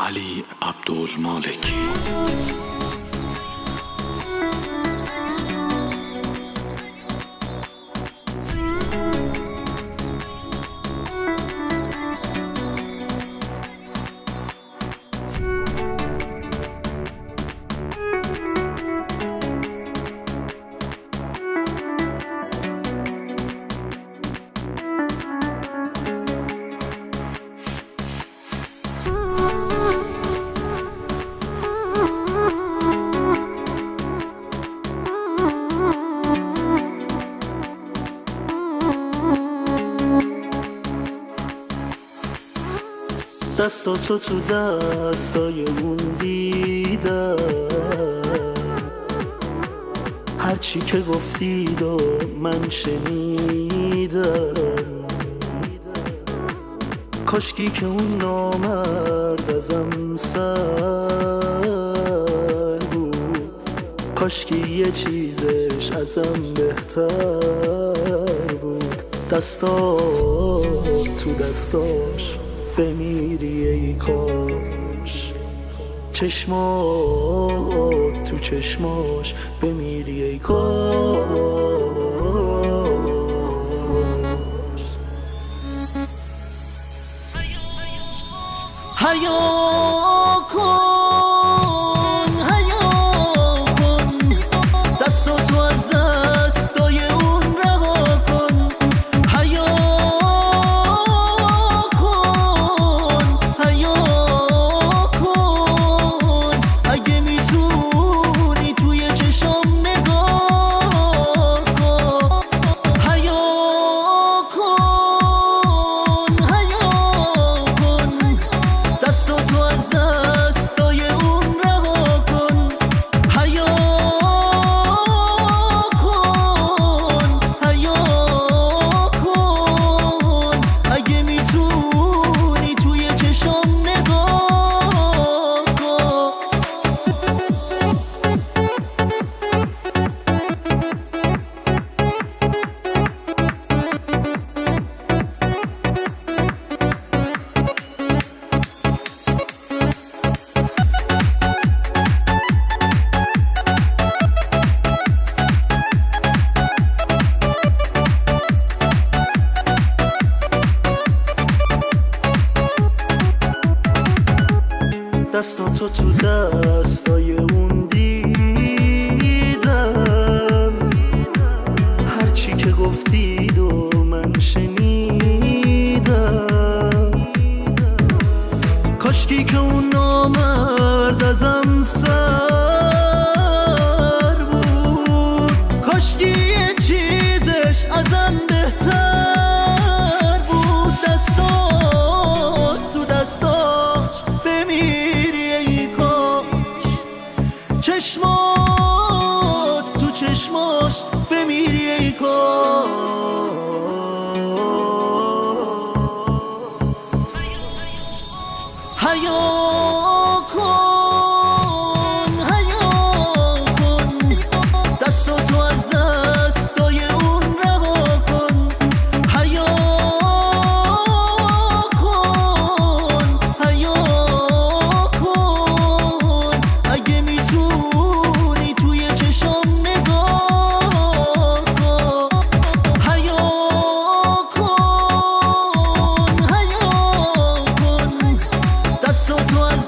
علی عبدالمالکی. دستاتو تو دستای اون دیدم، هرچی که گفتید و من شنیدم. کاشکی که اون نامرد ازم سر بود، کاشکی یه چیزش ازم بهتر بود. دستات تو دستاش بمیری ای کاش، چشمات تو چشماش بمیری ای کاش. حیا کن، حیا کن، دستاتو از دستای اون رها کن. حیا کن، حیا کن، اگه میتونی توی چشام نگاه کن. حیا کن، حیا کن، دستاتو از دستای اون رها کن. حیا کن، حیا کن، اگه میتونی توی چشام نگاه کن. دستاتو تو دستای اون دیدم، هرچی که گفتید و من شنیدم. کاشکی که اون نامرد ازم سر بود، کاشکی یه چیزش ازم بهتر بود. دستات تو دستاش بمیری ای کاش، چشمات تو چشماش بمیری ای کاش. حیا کن، حیا کن، دستاتو از دستای اون رها کن. حیا کن، حیا کن، اگه میتونی توی چشام نگاه کن. حیا کن، حیا کن، دستاتو از